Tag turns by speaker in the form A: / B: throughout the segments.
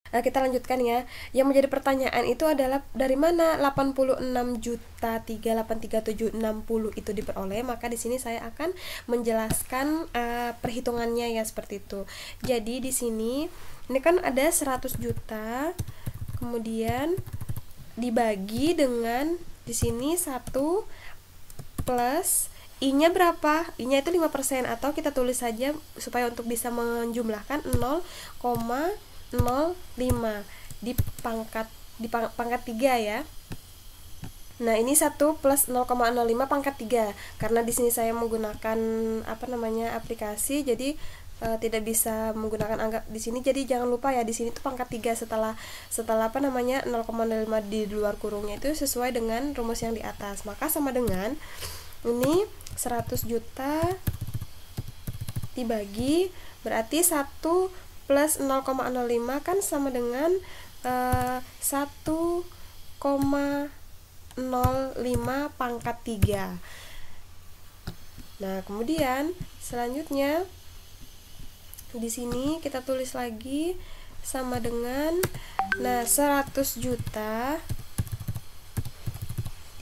A: Kita lanjutkan ya. Yang menjadi pertanyaan itu adalah dari mana 86.383.760 itu diperoleh. Maka di sini saya akan menjelaskan perhitungannya ya seperti itu. Jadi di sini ini kan ada 100 juta, kemudian dibagi dengan di sini 1 plus I-nya berapa? I-nya itu 5%, atau kita tulis saja supaya untuk bisa menjumlahkan 0,05 di pangkat 3 ya. Nah, ini 1 plus 0,05 pangkat 3. Karena di sini saya menggunakan aplikasi, jadi tidak bisa menggunakan angka di sini. Jadi jangan lupa ya, di sini tuh pangkat 3 setelah 0,05 di luar kurungnya itu sesuai dengan rumus yang di atas. Maka sama dengan ini 100 juta dibagi, berarti 1 plus 0,05 kan sama dengan 1,05 pangkat 3. Nah, kemudian selanjutnya di sini kita tulis lagi sama dengan 100 juta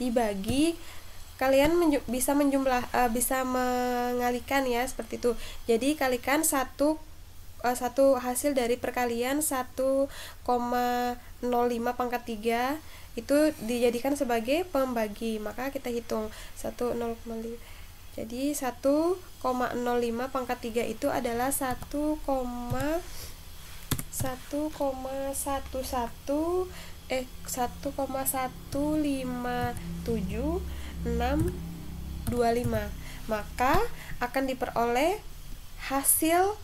A: dibagi, kalian bisa mengalikan ya seperti itu. Jadi kalikan satu hasil dari perkalian 1,05 pangkat 3 itu dijadikan sebagai pembagi. Maka kita hitung 1,05. Jadi 1,05 pangkat 3 itu adalah 1,157,625. Maka akan diperoleh hasil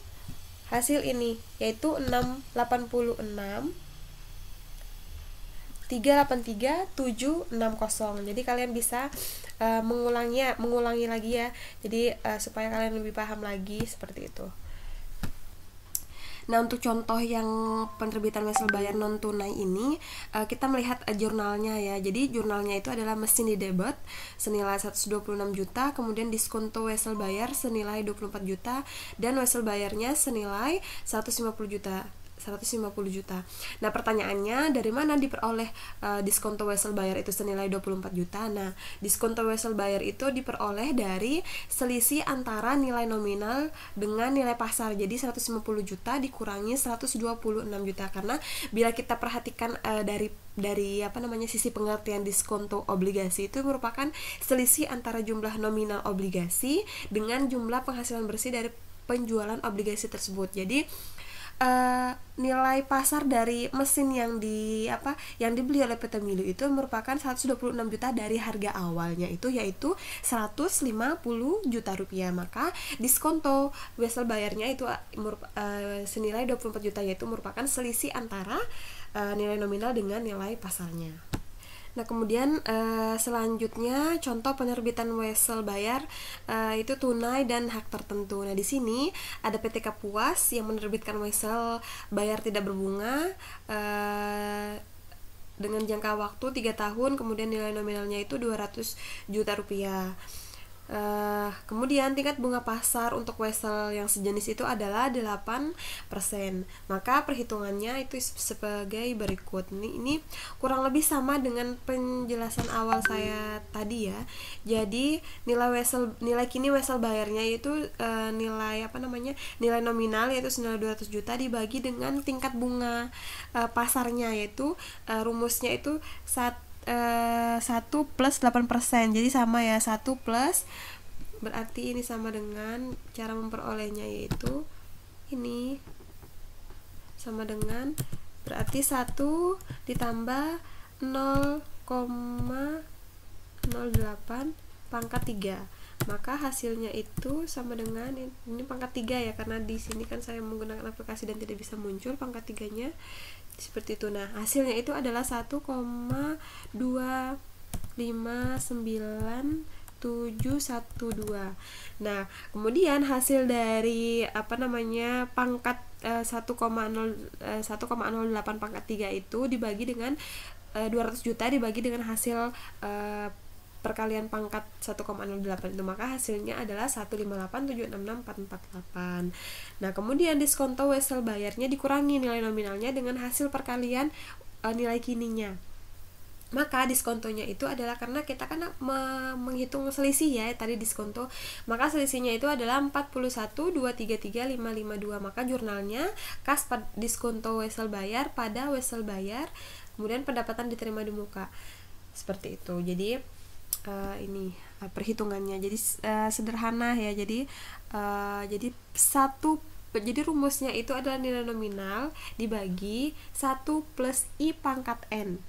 A: ini, yaitu 686,383,760. Jadi kalian bisa mengulangi lagi ya. Jadi supaya kalian lebih paham lagi seperti itu. Nah, untuk contoh yang penerbitan wesel bayar non tunai ini, kita melihat jurnalnya ya. Jadi jurnalnya itu adalah mesin di debit senilai 126 juta, kemudian diskonto wesel bayar senilai 24 juta, dan wesel bayarnya senilai 150 juta. Nah, pertanyaannya dari mana diperoleh diskonto wesel bayar itu senilai 24 juta? Nah, diskonto wesel bayar itu diperoleh dari selisih antara nilai nominal dengan nilai pasar. Jadi 150 juta dikurangi 126 juta. Karena bila kita perhatikan dari sisi pengertian diskonto obligasi, itu merupakan selisih antara jumlah nominal obligasi dengan jumlah penghasilan bersih dari penjualan obligasi tersebut. Jadi nilai pasar dari mesin yang dibeli oleh PT Milu itu merupakan 126 juta dari harga awalnya yaitu 150 juta rupiah. Maka diskonto wesel bayarnya itu senilai 24 juta, yaitu merupakan selisih antara nilai nominal dengan nilai pasarnya. Nah, kemudian selanjutnya contoh penerbitan wesel bayar itu tunai dan hak tertentu. Nah, di sini ada PT Kapuas yang menerbitkan wesel bayar tidak berbunga dengan jangka waktu 3 tahun, kemudian nilai nominalnya itu 200 juta rupiah. Kemudian tingkat bunga pasar untuk wesel yang sejenis itu adalah 8%. Maka perhitungannya itu sebagai berikut. Ini kurang lebih sama dengan penjelasan awal saya tadi ya. Jadi nilai kini wesel bayarnya itu nilai nominal yaitu senilai 200 juta dibagi dengan tingkat bunga pasarnya, yaitu rumusnya itu 1 plus 8%. Jadi sama ya, 1 plus, berarti ini sama dengan cara memperolehnya, yaitu ini sama dengan berarti 1 ditambah 0,08 pangkat 3. Maka hasilnya itu sama dengan ini pangkat 3 ya, karena di sini kan saya menggunakan aplikasi dan tidak bisa muncul pangkat 3-nya. Seperti itu. Nah, hasilnya itu adalah 1,259712. Nah, kemudian hasil dari pangkat 1,08 pangkat 3 itu dibagi dengan 200 juta dibagi dengan hasil perkalian pangkat 1,08 itu, maka hasilnya adalah 158,766,448. Nah, kemudian diskonto Wesel Bayarnya dikurangi nilai nominalnya dengan hasil perkalian nilai kininya. Maka diskontonya itu adalah karena kita kan menghitung selisih ya tadi diskonto, maka selisihnya itu adalah 41,233,552. Maka jurnalnya kas diskonto Wesel Bayar pada Wesel Bayar, kemudian pendapatan diterima di muka, seperti itu. Jadi ini perhitungannya jadi sederhana ya. Jadi rumusnya itu adalah nilai nominal dibagi 1 plus I pangkat N,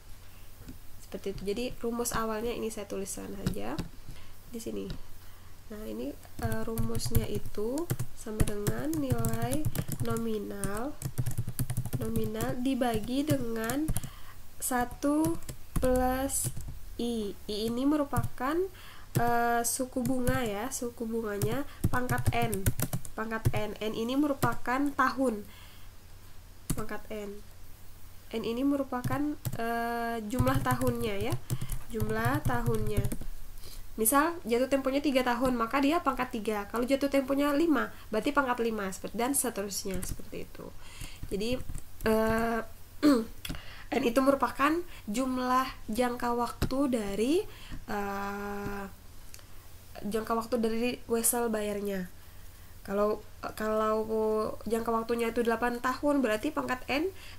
A: seperti itu. Jadi rumus awalnya ini saya tuliskan saja di sini. Nah, ini rumusnya itu sama dengan nilai nominal dibagi dengan 1 plus I. I ini merupakan suku bunga ya, suku bunganya pangkat N. N ini merupakan tahun. Pangkat N ini merupakan jumlah tahunnya ya, jumlah tahunnya. Misal jatuh temponya 3 tahun, maka dia pangkat 3. Kalau jatuh temponya 5, berarti pangkat 5, dan seterusnya, seperti itu. Jadi N itu merupakan jumlah jangka waktu dari Wesel Bayarnya. Kalau jangka waktunya itu 8 tahun, berarti pangkat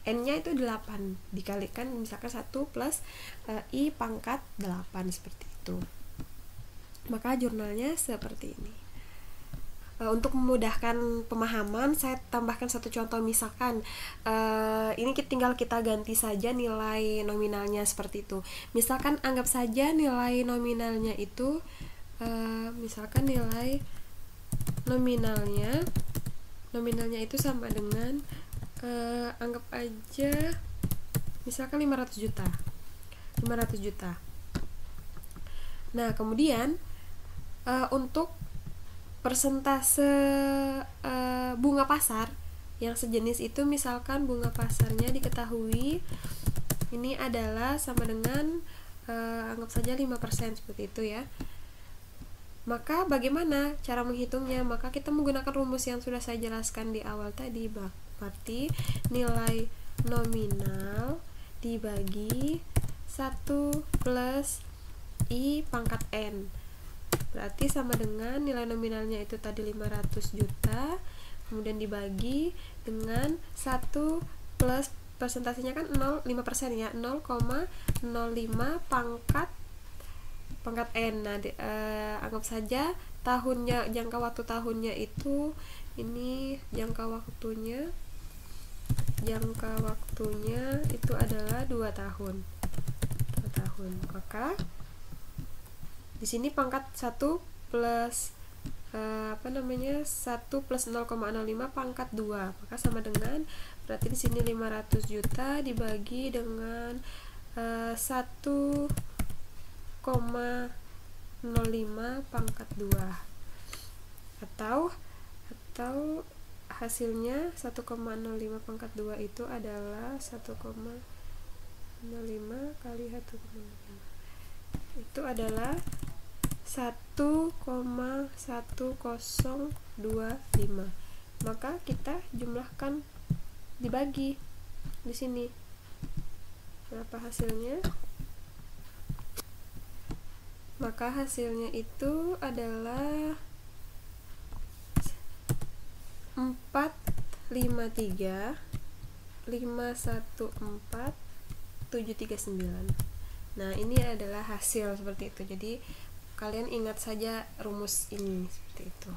A: N-nya itu 8 dikalikan misalkan 1 plus I pangkat 8, seperti itu. Maka jurnalnya seperti ini. Untuk memudahkan pemahaman, saya tambahkan satu contoh. Misalkan ini tinggal kita ganti saja nilai nominalnya seperti itu. Misalkan anggap saja nilai nominalnya itu misalkan nilai nominalnya itu sama dengan anggap aja misalkan 500 juta. Nah, kemudian untuk persentase bunga pasar yang sejenis itu, misalkan bunga pasarnya diketahui ini adalah sama dengan anggap saja 5% seperti itu ya. Maka bagaimana cara menghitungnya? Maka kita menggunakan rumus yang sudah saya jelaskan di awal tadi. Berarti nilai nominal dibagi 1 plus I pangkat N, berarti sama dengan nilai nominalnya itu tadi 500 juta, kemudian dibagi dengan 1 plus persentasenya kan 0,5% ya, 0,05 pangkat N. Nah, anggap saja tahunnya, jangka waktu tahunnya itu ini jangka waktunya itu adalah 2 tahun. Maka di sini pangkat 1 plus 1 plus 0,05 pangkat 2, maka sama dengan berarti di sini 500 juta dibagi dengan 1,05 pangkat 2, atau hasilnya 1,05 pangkat 2 itu adalah 1,05 kali 1,05 itu adalah 1,1025. Maka kita jumlahkan dibagi di sini. Berapa hasilnya? Maka hasilnya itu adalah 453,514,739. Nah, ini adalah hasil seperti itu. Jadi kalian ingat saja rumus ini seperti itu.